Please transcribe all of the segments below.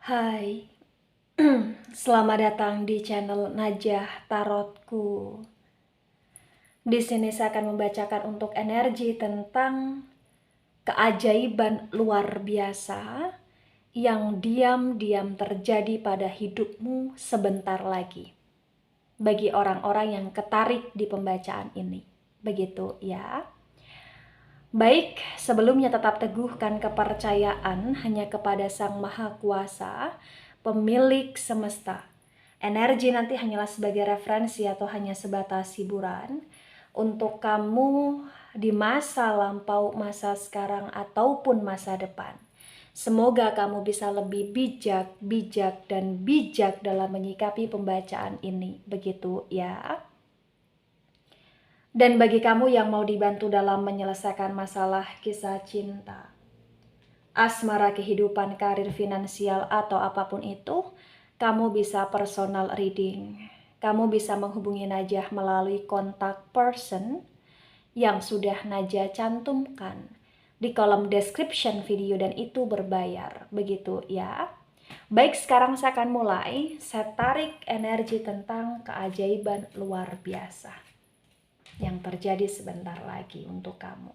Hai, selamat datang di channel Najah Tarotku. Di sini saya akan membacakan untuk energi tentang keajaiban luar biasa yang diam-diam terjadi pada hidupmu sebentar lagi. Bagi orang-orang yang ketarik di pembacaan ini. Begitu ya. Baik, sebelumnya tetap teguhkan kepercayaan hanya kepada Sang Maha Kuasa, pemilik semesta. Energi nanti hanyalah sebagai referensi atau hanya sebatas hiburan untuk kamu di masa lampau, masa sekarang, ataupun masa depan. Semoga kamu bisa lebih bijak dan bijak dalam menyikapi pembacaan ini. Begitu ya. Dan bagi kamu yang mau dibantu dalam menyelesaikan masalah kisah cinta, asmara, kehidupan, karir, finansial, atau apapun itu, kamu bisa personal reading. Kamu bisa menghubungi Najah melalui kontak person yang sudah Najah cantumkan di kolom description video dan itu berbayar. Begitu ya. Baik, sekarang saya akan mulai. Saya tarik energi tentang keajaiban luar biasa yang terjadi sebentar lagi untuk kamu.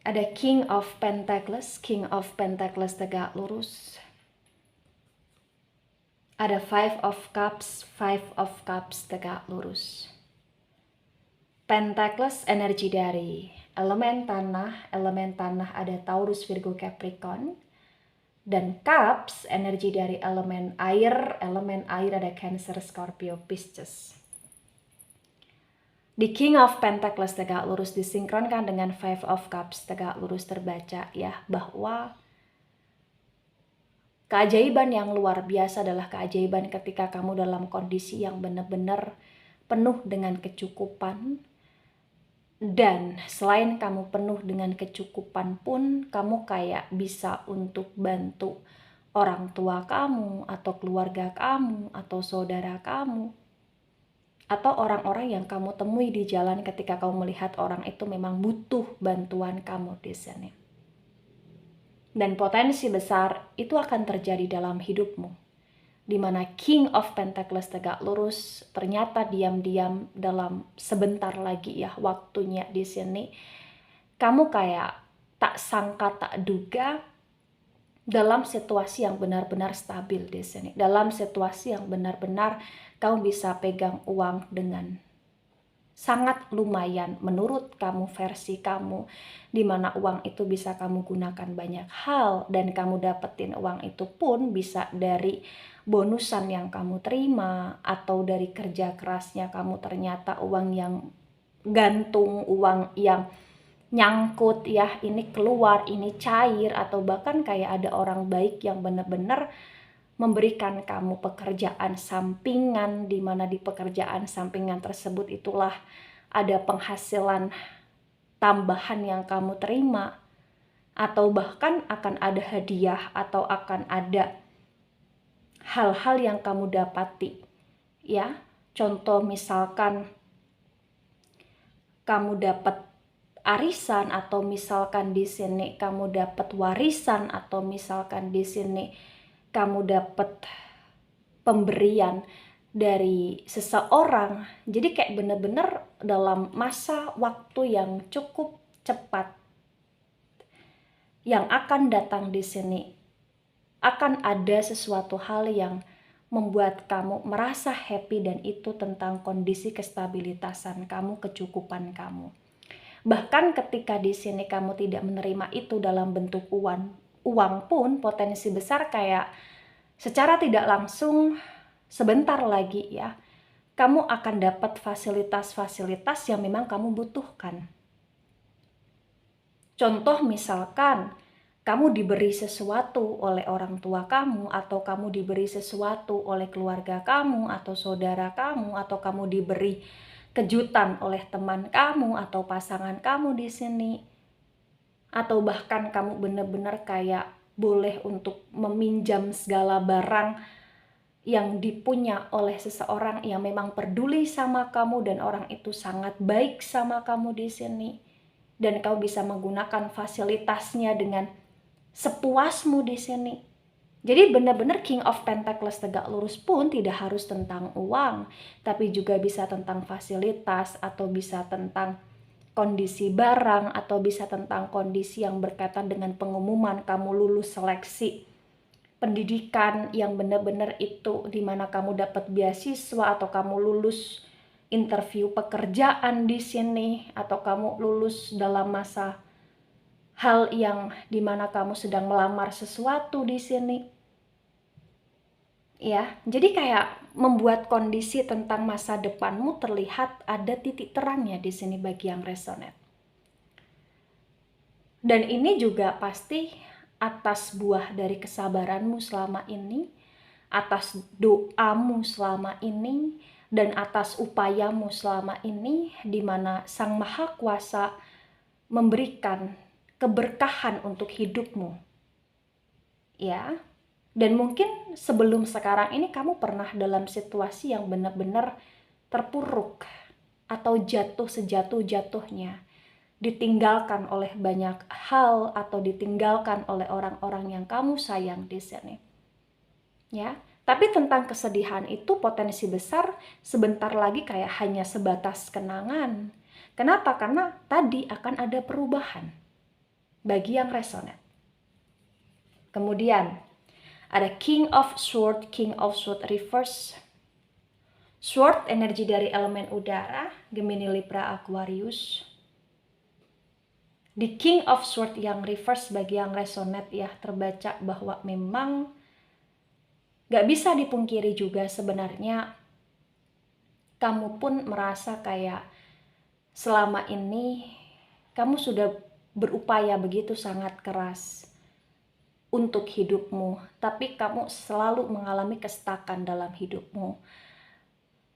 Ada King of Pentacles tegak lurus. Ada Five of Cups tegak lurus. Pentacles energi dari elemen tanah ada Taurus, Virgo, Capricorn. Dan Cups energi dari elemen air ada Cancer, Scorpio, Pisces. Di King of Pentacles tegak lurus disinkronkan dengan Five of Cups tegak lurus, terbaca ya bahwa keajaiban yang luar biasa adalah keajaiban ketika kamu dalam kondisi yang benar-benar penuh dengan kecukupan. Dan selain kamu penuh dengan kecukupan pun, kamu kayak bisa untuk bantu orang tua kamu, atau keluarga kamu, atau saudara kamu, atau orang-orang yang kamu temui di jalan ketika kamu melihat orang itu memang butuh bantuan kamu di sini. Dan potensi besar itu akan terjadi dalam hidupmu, di mana King of Pentacles tegak lurus ternyata diam-diam dalam sebentar lagi ya waktunya di sini. Kamu kayak tak sangka tak duga dalam situasi yang benar-benar stabil di sini. Dalam situasi yang benar-benar kamu bisa pegang uang dengan sangat lumayan menurut kamu, versi kamu, di mana uang itu bisa kamu gunakan banyak hal, dan kamu dapetin uang itu pun bisa dari bonusan yang kamu terima, atau dari kerja kerasnya kamu ternyata uang yang gantung, uang yang nyangkut ya, ini keluar, ini cair, atau bahkan kayak ada orang baik yang benar-benar memberikan kamu pekerjaan sampingan, di mana di pekerjaan sampingan tersebut itulah ada penghasilan tambahan yang kamu terima, atau bahkan akan ada hadiah, atau akan ada hal-hal yang kamu dapati ya. Contoh misalkan kamu dapat arisan, atau misalkan di sini kamu dapat warisan, atau misalkan di sini kamu dapat pemberian dari seseorang. Jadi kayak bener-bener dalam masa waktu yang cukup cepat yang akan datang di sini akan ada sesuatu hal yang membuat kamu merasa happy, dan itu tentang kondisi kestabilitasan kamu, kecukupan kamu. Bahkan ketika di sini kamu tidak menerima itu dalam bentuk uang pun, potensi besar kayak secara tidak langsung sebentar lagi ya, kamu akan dapat fasilitas-fasilitas yang memang kamu butuhkan. Contoh misalkan kamu diberi sesuatu oleh orang tua kamu, atau kamu diberi sesuatu oleh keluarga kamu, atau saudara kamu, atau kamu diberi kejutan oleh teman kamu atau pasangan kamu di sini. Atau bahkan kamu benar-benar kayak boleh untuk meminjam segala barang yang dipunya oleh seseorang yang memang peduli sama kamu dan orang itu sangat baik sama kamu di sini. Dan kamu bisa menggunakan fasilitasnya dengan sepuasmu di sini. Jadi benar-benar King of Pentacles tegak lurus pun tidak harus tentang uang, tapi juga bisa tentang fasilitas atau bisa tentang kondisi barang atau bisa tentang kondisi yang berkaitan dengan pengumuman kamu lulus seleksi pendidikan yang benar-benar itu dimana kamu dapat beasiswa atau kamu lulus interview pekerjaan di sini atau kamu lulus dalam masa hal yang dimana kamu sedang melamar sesuatu di sini. Ya, jadi kayak membuat kondisi tentang masa depanmu terlihat ada titik terangnya di sini bagi yang resonate. Dan ini juga pasti atas buah dari kesabaranmu selama ini, atas doamu selama ini, dan atas upayamu selama ini, di mana Sang Maha Kuasa memberikan keberkahan untuk hidupmu. Ya. Dan mungkin sebelum sekarang ini kamu pernah dalam situasi yang benar-benar terpuruk atau jatuh sejatuh-jatuhnya, ditinggalkan oleh banyak hal atau ditinggalkan oleh orang-orang yang kamu sayang di sini. Ya, tapi tentang kesedihan itu potensi besar sebentar lagi kayak hanya sebatas kenangan. Kenapa? Karena tadi akan ada perubahan bagi yang resonate. Kemudian ada King of Swords reverse. Sword energi dari elemen udara, Gemini, Libra, Aquarius. Di King of Swords yang reverse bagi yang resonate ya terbaca bahwa memang gak bisa dipungkiri juga sebenarnya kamu pun merasa kayak selama ini kamu sudah berupaya begitu sangat keras untuk hidupmu, tapi kamu selalu mengalami kestakan dalam hidupmu.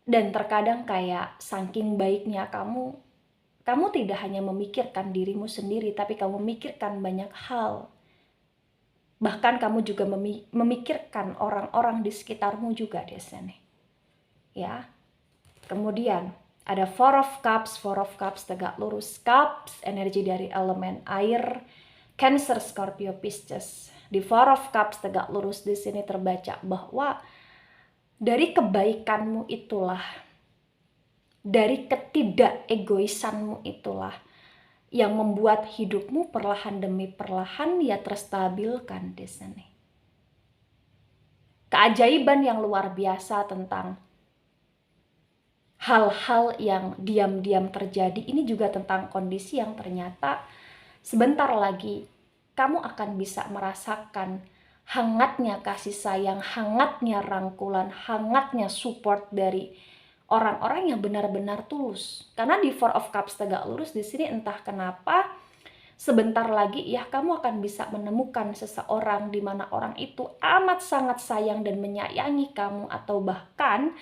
Dan terkadang kayak saking baiknya kamu tidak hanya memikirkan dirimu sendiri, tapi kamu memikirkan banyak hal. Bahkan kamu juga memikirkan orang-orang di sekitarmu juga di sini. Ya. Kemudian ada Four of Cups tegak lurus. Cups energi dari elemen air, Cancer, Scorpio, Pisces. Di Four of Cups tegak lurus di sini terbaca bahwa dari kebaikanmu itulah, dari ketidakegoisanmu itulah yang membuat hidupmu perlahan demi perlahan ya terstabilkan di sini. Keajaiban yang luar biasa tentang hal-hal yang diam-diam terjadi ini juga tentang kondisi yang ternyata sebentar lagi kamu akan bisa merasakan hangatnya kasih sayang, hangatnya rangkulan, hangatnya support dari orang-orang yang benar-benar tulus. Karena di Four of Cups tegak lurus di sini entah kenapa sebentar lagi ya kamu akan bisa menemukan seseorang di mana orang itu amat sangat sayang dan menyayangi kamu, atau bahkan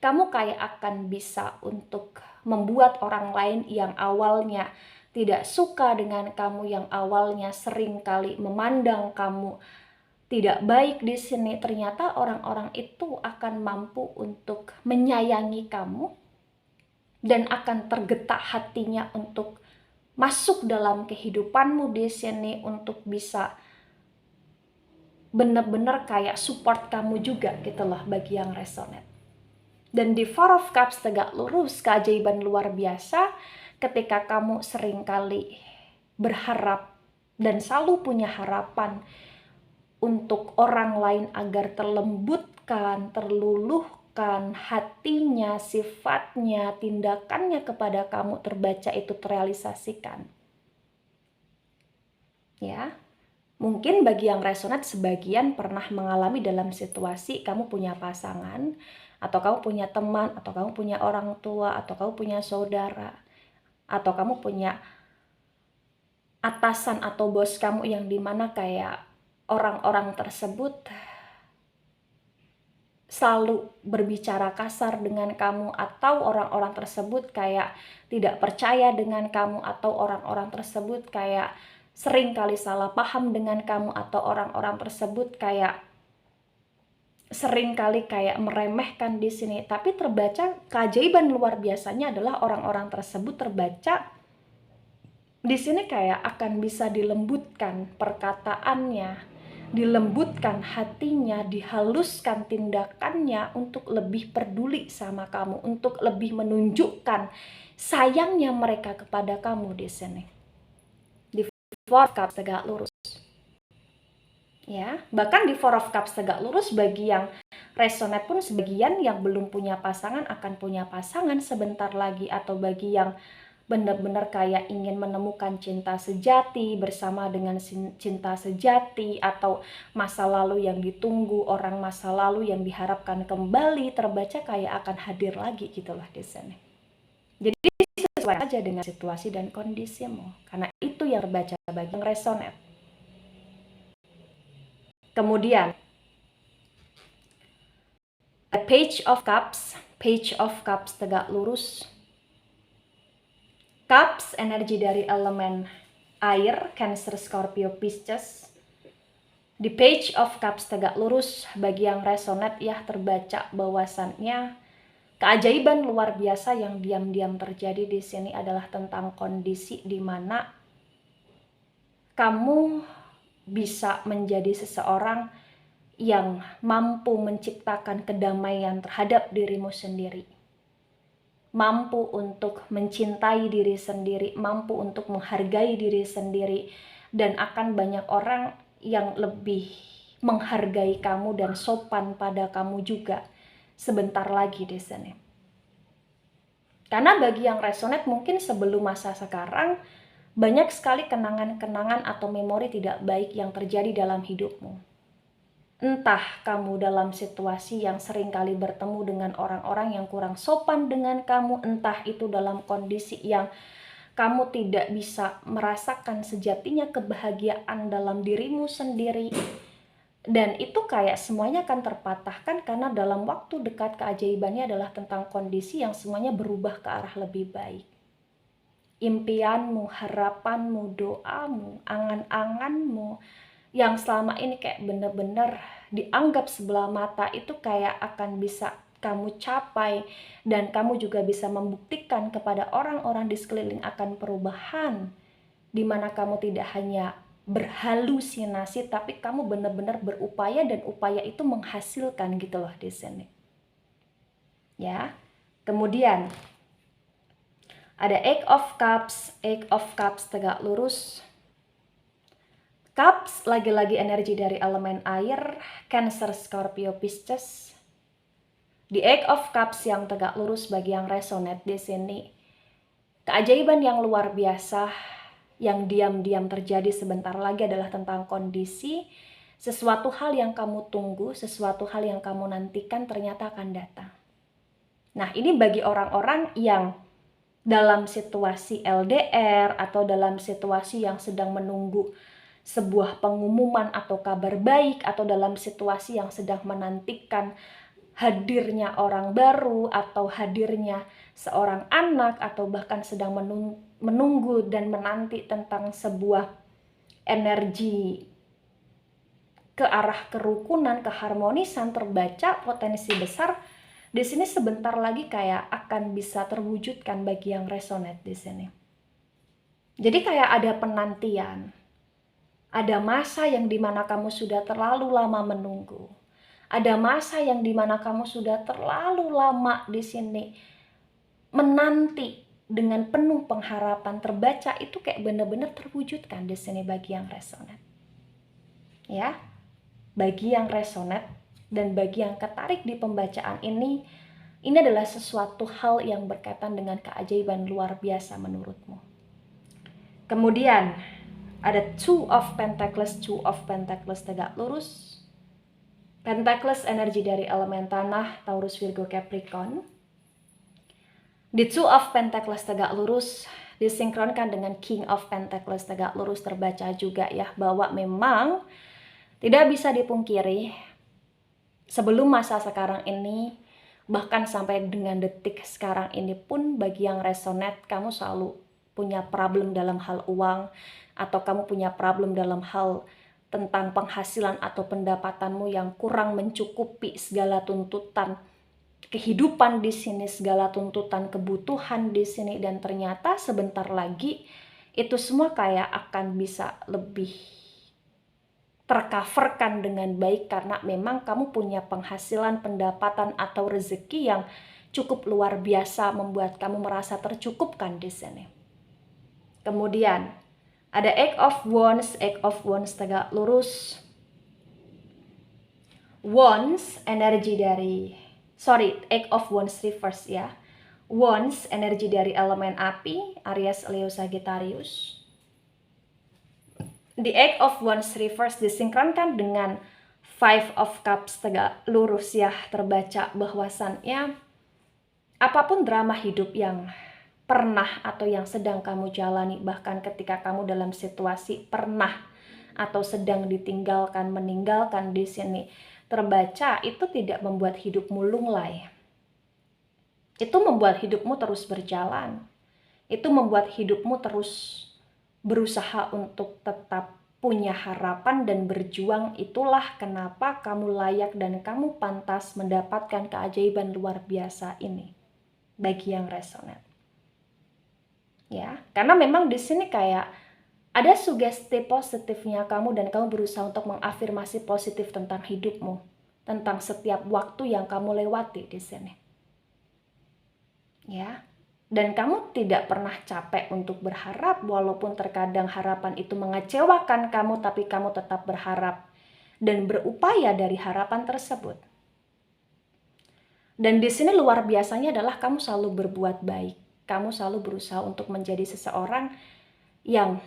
kamu kayak akan bisa untuk membuat orang lain yang awalnya tidak suka dengan kamu, yang awalnya sering kali memandang kamu tidak baik di sini, ternyata orang-orang itu akan mampu untuk menyayangi kamu dan akan tergetak hatinya untuk masuk dalam kehidupanmu di sini untuk bisa benar-benar kayak support kamu juga gitu loh bagi yang resonate. Dan di Four of Cups tegak lurus, keajaiban luar biasa ketika kamu seringkali berharap dan selalu punya harapan untuk orang lain agar terlembutkan, terluluhkan hatinya, sifatnya, tindakannya kepada kamu terbaca itu terrealisasikan. Ya, mungkin bagi yang resonate sebagian pernah mengalami dalam situasi kamu punya pasangan, atau kamu punya teman, atau kamu punya orang tua, atau kamu punya saudara, atau kamu punya atasan atau bos kamu yang dimana kayak orang-orang tersebut selalu berbicara kasar dengan kamu, atau orang-orang tersebut kayak tidak percaya dengan kamu, atau orang-orang tersebut kayak sering kali salah paham dengan kamu, atau orang-orang tersebut kayak sering kali kayak meremehkan di sini. Tapi terbaca keajaiban luar biasanya adalah orang-orang tersebut terbaca di sini kayak akan bisa dilembutkan perkataannya, dilembutkan hatinya, dihaluskan tindakannya untuk lebih peduli sama kamu, untuk lebih menunjukkan sayangnya mereka kepada kamu di sini. Di Four of Cups tegak lurus. Ya, bahkan di Four of Cups tegak lurus bagi yang resonate pun sebagian yang belum punya pasangan akan punya pasangan sebentar lagi, atau bagi yang benar-benar kayak ingin menemukan cinta sejati bersama dengan cinta sejati, atau masa lalu yang ditunggu, orang masa lalu yang diharapkan kembali terbaca kayak akan hadir lagi gitu loh di sini. Jadi sesuai aja dengan situasi dan kondisimu, karena itu yang terbaca bagi yang resonate. Kemudian Page of Cups tegak lurus. Cups, energi dari elemen air, Cancer, Scorpio, Pisces. Di Page of Cups tegak lurus, bagi yang resonate ya terbaca bahwasannya keajaiban luar biasa yang diam-diam terjadi di sini adalah tentang kondisi di mana kamu bisa menjadi seseorang yang mampu menciptakan kedamaian terhadap dirimu sendiri, mampu untuk mencintai diri sendiri, mampu untuk menghargai diri sendiri, dan akan banyak orang yang lebih menghargai kamu dan sopan pada kamu juga sebentar lagi di sini. Karena bagi yang resonate mungkin sebelum masa sekarang banyak sekali kenangan-kenangan atau memori tidak baik yang terjadi dalam hidupmu. Entah kamu dalam situasi yang sering kali bertemu dengan orang-orang yang kurang sopan dengan kamu, entah itu dalam kondisi yang kamu tidak bisa merasakan sejatinya kebahagiaan dalam dirimu sendiri. Dan itu kayak semuanya akan terpatahkan karena dalam waktu dekat keajaibannya adalah tentang kondisi yang semuanya berubah ke arah lebih baik. Impianmu, harapanmu, doamu, angan-anganmu yang selama ini kayak bener-bener dianggap sebelah mata itu kayak akan bisa kamu capai, dan kamu juga bisa membuktikan kepada orang-orang di sekeliling akan perubahan, dimana kamu tidak hanya berhalusinasi tapi kamu benar-benar berupaya, dan upaya itu menghasilkan gitu loh di sini. Ya. Kemudian ada Eight of Cups tegak lurus. Cups, lagi-lagi energi dari elemen air, Cancer, Scorpio, Pisces. Di Eight of Cups yang tegak lurus bagi yang resonate di sini, keajaiban yang luar biasa yang diam-diam terjadi sebentar lagi adalah tentang kondisi sesuatu hal yang kamu tunggu, sesuatu hal yang kamu nantikan ternyata akan datang. Nah, ini bagi orang-orang yang dalam situasi LDR atau dalam situasi yang sedang menunggu sebuah pengumuman atau kabar baik, atau dalam situasi yang sedang menantikan hadirnya orang baru atau hadirnya seorang anak, atau bahkan sedang menunggu dan menanti tentang sebuah energi ke arah kerukunan, keharmonisan, terbaca potensi besar di sini sebentar lagi kayak akan bisa terwujudkan bagi yang resonate di sini. Jadi kayak ada penantian. Ada masa yang dimana kamu sudah terlalu lama menunggu. Ada masa yang dimana kamu sudah terlalu lama di sini menanti dengan penuh pengharapan, terbaca itu kayak benar-benar terwujudkan di sini bagi yang resonate. Ya, bagi yang resonate dan bagi yang ketarik di pembacaan ini adalah sesuatu hal yang berkaitan dengan keajaiban luar biasa menurutmu. Kemudian ada Two of Pentacles tegak lurus. Pentacles, energi dari elemen tanah, Taurus, Virgo, Capricorn. Di Two of Pentacles tegak lurus disinkronkan dengan King of Pentacles tegak lurus, terbaca juga ya bahwa memang tidak bisa dipungkiri Sebelum masa sekarang ini, bahkan sampai dengan detik sekarang ini pun, bagi yang resonate, kamu selalu punya problem dalam hal uang, atau kamu punya problem dalam hal tentang penghasilan atau pendapatanmu yang kurang mencukupi segala tuntutan kehidupan di sini, segala tuntutan kebutuhan di sini, dan ternyata sebentar lagi itu semua kayak akan bisa lebih tercoverkan dengan baik karena memang kamu punya penghasilan, pendapatan atau rezeki yang cukup luar biasa membuat kamu merasa tercukupkan di sini. Kemudian ada Eight of Wands tegak lurus. Eight of Wands reverse ya. Wands energi dari elemen api, Aries, Leo, Sagittarius. The Eight of Wands reverse disinkronkan dengan Five of Cups tegak lurus ya, terbaca bahwasannya apapun drama hidup yang pernah atau yang sedang kamu jalani, bahkan ketika kamu dalam situasi pernah atau sedang ditinggalkan, meninggalkan di sini, terbaca itu tidak membuat hidupmu lunglai. Itu membuat hidupmu terus berjalan. Itu membuat hidupmu terus berusaha untuk tetap punya harapan dan berjuang. Itulah kenapa kamu layak dan kamu pantas mendapatkan keajaiban luar biasa ini bagi yang resonate. Ya, karena memang di sini kayak ada sugesti positifnya kamu dan kamu berusaha untuk mengafirmasi positif tentang hidupmu, tentang setiap waktu yang kamu lewati di sini. Ya. Dan kamu tidak pernah capek untuk berharap, walaupun terkadang harapan itu mengecewakan kamu, tapi kamu tetap berharap dan berupaya dari harapan tersebut. Dan di sini luar biasanya adalah kamu selalu berbuat baik. Kamu selalu berusaha untuk menjadi seseorang yang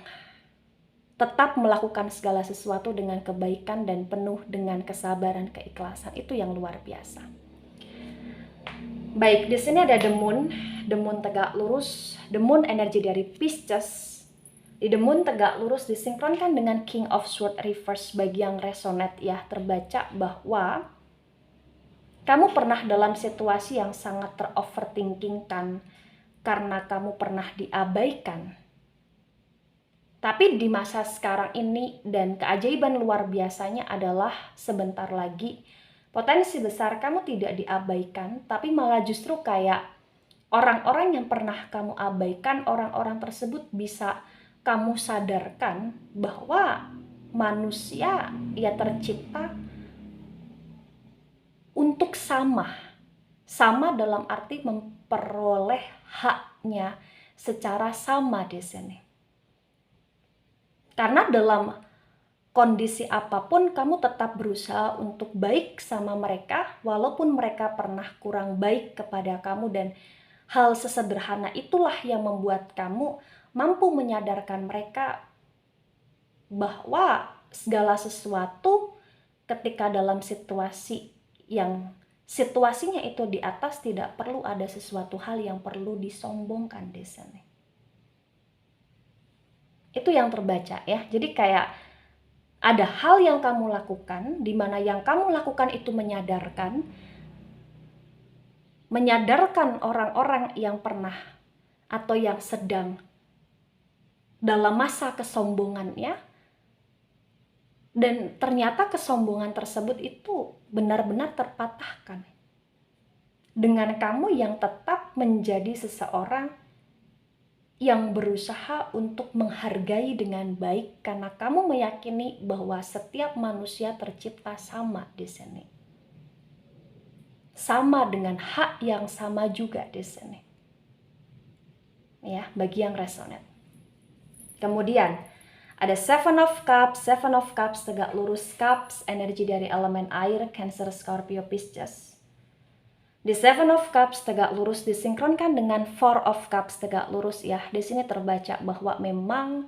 tetap melakukan segala sesuatu dengan kebaikan dan penuh dengan kesabaran, keikhlasan. Itu yang luar biasa. Baik, di sini ada The Moon tegak lurus. The Moon energi dari Pisces. Di The Moon tegak lurus disinkronkan dengan King of Swords reverse bagi yang resonate ya, terbaca bahwa kamu pernah dalam situasi yang sangat teroverthinkingkan karena kamu pernah diabaikan. Tapi di masa sekarang ini dan keajaiban luar biasanya adalah sebentar lagi potensi besar kamu tidak diabaikan, tapi malah justru kayak orang-orang yang pernah kamu abaikan, orang-orang tersebut bisa kamu sadarkan bahwa manusia ia tercipta untuk sama dalam arti memperoleh haknya secara sama di sini. Karena dalam kondisi apapun kamu tetap berusaha untuk baik sama mereka walaupun mereka pernah kurang baik kepada kamu, dan hal sesederhana itulah yang membuat kamu mampu menyadarkan mereka bahwa segala sesuatu ketika dalam situasi yang situasinya itu di atas, tidak perlu ada sesuatu hal yang perlu disombongkan di sini. Itu yang terbaca ya. Jadi kayak ada hal yang kamu lakukan, di mana yang kamu lakukan itu menyadarkan orang-orang yang pernah atau yang sedang dalam masa kesombongannya, dan ternyata kesombongan tersebut itu benar-benar terpatahkan dengan kamu yang tetap menjadi seseorang yang berusaha untuk menghargai dengan baik karena kamu meyakini bahwa setiap manusia tercipta sama di sini. Sama dengan hak yang sama juga di sini. Ya, bagi yang resonate. Kemudian ada Seven of Cups tegak lurus, Cups energi dari elemen air, Cancer, Scorpio, Pisces. Di Seven of Cups tegak lurus disinkronkan dengan Four of Cups tegak lurus ya. Di sini terbaca bahwa memang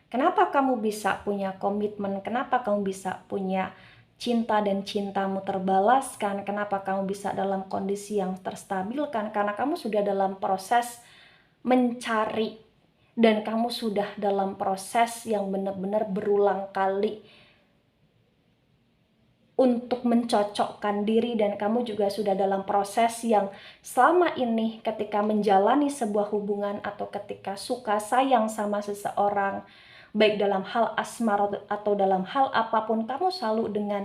kenapa kamu bisa punya komitmen, kenapa kamu bisa punya cinta dan cintamu terbalaskan, kenapa kamu bisa dalam kondisi yang terstabilkan, karena kamu sudah dalam proses mencari dan kamu sudah dalam proses yang benar-benar berulang kali untuk mencocokkan diri, dan kamu juga sudah dalam proses yang selama ini ketika menjalani sebuah hubungan atau ketika suka sayang sama seseorang, baik dalam hal asmara atau dalam hal apapun, kamu selalu dengan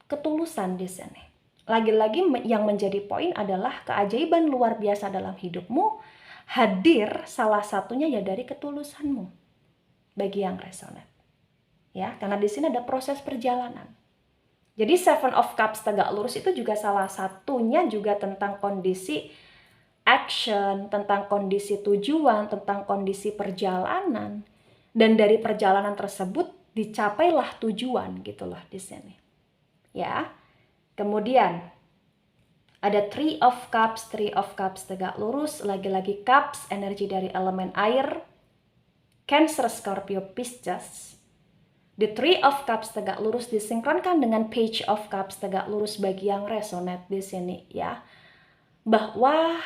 ketulusan di sini. Lagi-lagi yang menjadi poin adalah keajaiban luar biasa dalam hidupmu hadir salah satunya ya dari ketulusanmu, bagi yang resonate. Ya, karena di sini ada proses perjalanan. Jadi Seven of Cups tegak lurus itu juga salah satunya juga tentang kondisi action, tentang kondisi tujuan, tentang kondisi perjalanan. Dan dari perjalanan tersebut dicapailah tujuan gitu loh di sini. Ya. Kemudian ada Three of Cups tegak lurus, lagi-lagi Cups energi dari elemen air, Cancer, Scorpio, Pisces. The Three of Cups tegak lurus disinkronkan dengan Page of Cups tegak lurus bagi yang resonate di sini ya. Bahwa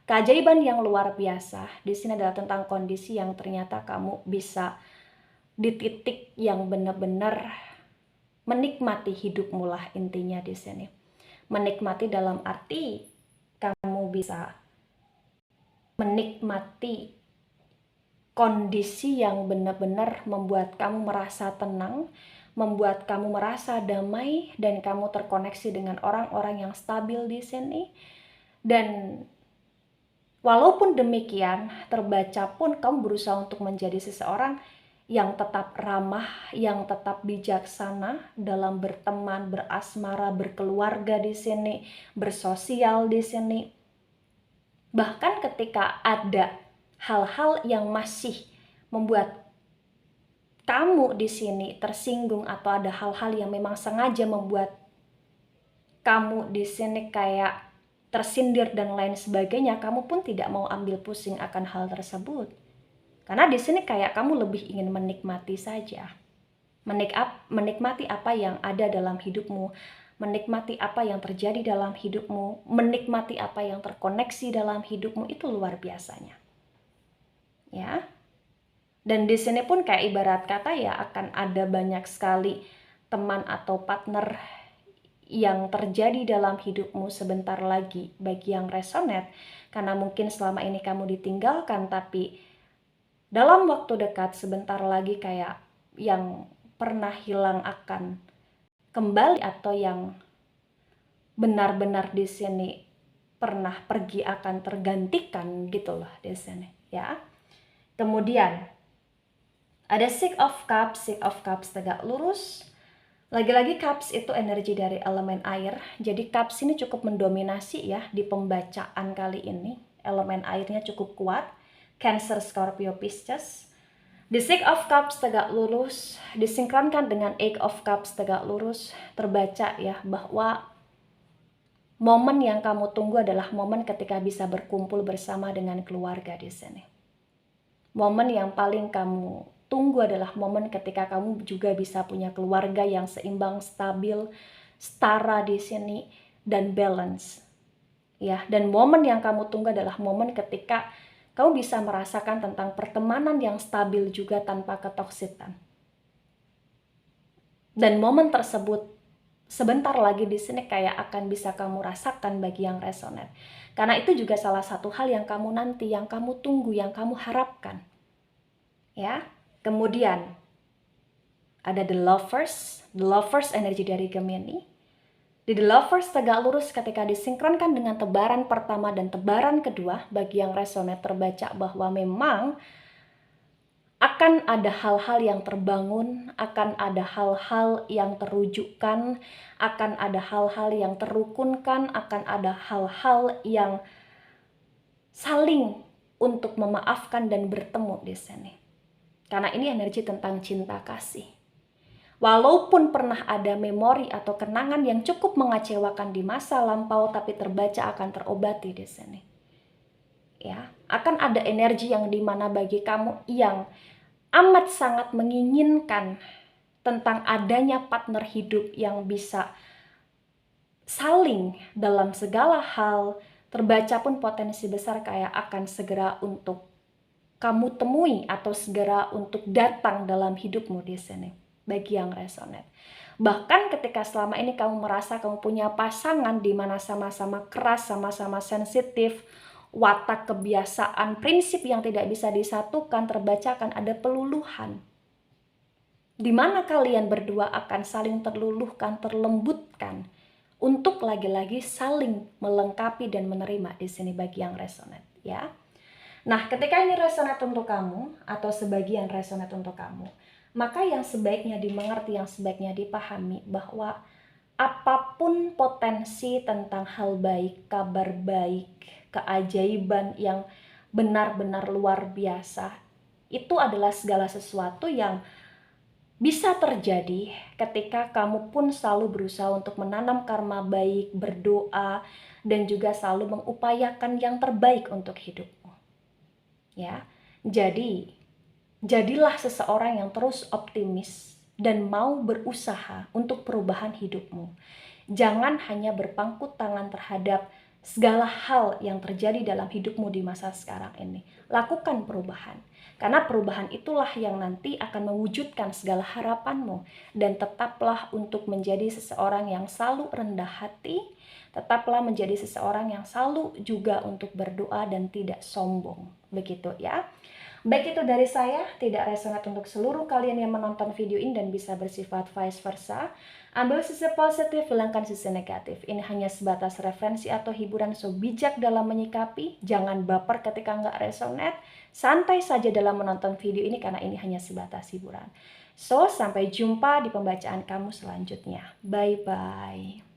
keajaiban yang luar biasa di sini adalah tentang kondisi yang ternyata kamu bisa di titik yang benar-benar menikmati hidupmu lah intinya di sini. Menikmati dalam arti kamu bisa menikmati kondisi yang benar-benar membuat kamu merasa tenang, membuat kamu merasa damai, dan kamu terkoneksi dengan orang-orang yang stabil di sini. Dan walaupun demikian, terbaca pun kamu berusaha untuk menjadi seseorang yang tetap ramah, yang tetap bijaksana dalam berteman, berasmara, berkeluarga di sini, bersosial di sini. Bahkan ketika ada hal-hal yang masih membuat kamu di sini tersinggung atau ada hal-hal yang memang sengaja membuat kamu di sini kayak tersindir dan lain sebagainya, kamu pun tidak mau ambil pusing akan hal tersebut. Karena di sini kayak kamu lebih ingin menikmati saja. Menikmati apa yang ada dalam hidupmu, menikmati apa yang terjadi dalam hidupmu, menikmati apa yang terkoneksi dalam hidupmu, itu luar biasanya. Ya. Dan di sini pun kayak ibarat kata ya akan ada banyak sekali teman atau partner yang terjadi dalam hidupmu sebentar lagi bagi yang resonate, karena mungkin selama ini kamu ditinggalkan, tapi dalam waktu dekat sebentar lagi kayak yang pernah hilang akan kembali, atau yang benar-benar di sini pernah pergi akan tergantikan gitu loh di sini ya. Kemudian ada Six of Cups tegak lurus. Lagi-lagi Cups itu energi dari elemen air. Jadi Cups ini cukup mendominasi ya di pembacaan kali ini. Elemen airnya cukup kuat. Cancer, Scorpio, Pisces. The Six of Cups tegak lurus disinkronkan dengan Eight of Cups tegak lurus. Terbaca ya bahwa momen yang kamu tunggu adalah momen ketika bisa berkumpul bersama dengan keluarga di sini. Momen yang paling kamu tunggu adalah momen ketika kamu juga bisa punya keluarga yang seimbang, stabil, setara di sini, dan balance. Ya, dan momen yang kamu tunggu adalah momen ketika kamu bisa merasakan tentang pertemanan yang stabil juga tanpa ketoksikan. Dan momen tersebut sebentar lagi di sini kayak akan bisa kamu rasakan bagi yang resonate. Karena itu juga salah satu hal yang kamu nanti, yang kamu tunggu, yang kamu harapkan. Ya. Kemudian ada The Lovers energi dari Gemini. Di The Lovers tegak lurus ketika disinkronkan dengan tebaran pertama dan tebaran kedua, bagi yang resonate terbaca bahwa memang akan ada hal-hal yang terbangun, akan ada hal-hal yang terwujudkan, akan ada hal-hal yang terukunkan, akan ada hal-hal yang saling untuk memaafkan dan bertemu di sini. Karena ini energi tentang cinta kasih. Walaupun pernah ada memori atau kenangan yang cukup mengecewakan di masa lampau, tapi terbaca akan terobati di sini. Ya, akan ada energi yang dimana bagi kamu yang amat sangat menginginkan tentang adanya partner hidup yang bisa saling dalam segala hal, terbaca pun potensi besar kayak akan segera untuk kamu temui atau segera untuk datang dalam hidupmu di sini bagi yang resonate. Bahkan ketika selama ini kamu merasa kamu punya pasangan di mana sama-sama keras, sama-sama sensitif, watak, kebiasaan, prinsip yang tidak bisa disatukan, terbacakan ada peluluhan. Di mana kalian berdua akan saling terluluhkan, terlembutkan untuk lagi-lagi saling melengkapi dan menerima di sini bagi yang resonate ya. Nah, ketika ini resonate untuk kamu atau sebagian resonate untuk kamu, maka yang sebaiknya dimengerti, yang sebaiknya dipahami bahwa apapun potensi tentang hal baik, kabar baik, keajaiban yang benar-benar luar biasa, itu adalah segala sesuatu yang bisa terjadi ketika kamu pun selalu berusaha untuk menanam karma baik, berdoa, dan juga selalu mengupayakan yang terbaik untuk hidupmu. Ya, jadi jadilah seseorang yang terus optimis dan mau berusaha untuk perubahan hidupmu. Jangan hanya berpangku tangan terhadap segala hal yang terjadi dalam hidupmu di masa sekarang ini. Lakukan perubahan. Karena perubahan itulah yang nanti akan mewujudkan segala harapanmu. Dan tetaplah untuk menjadi seseorang yang selalu rendah hati. Tetaplah menjadi seseorang yang selalu juga untuk berdoa dan tidak sombong. Begitu ya. Baik, itu dari saya, tidak resonate untuk seluruh kalian yang menonton video ini dan bisa bersifat vice versa. Ambil sisi positif, hilangkan sisi negatif. Ini hanya sebatas referensi atau hiburan, so bijak dalam menyikapi. Jangan baper ketika nggak resonate. Santai saja dalam menonton video ini karena ini hanya sebatas hiburan. So, sampai jumpa di pembacaan kamu selanjutnya. Bye-bye.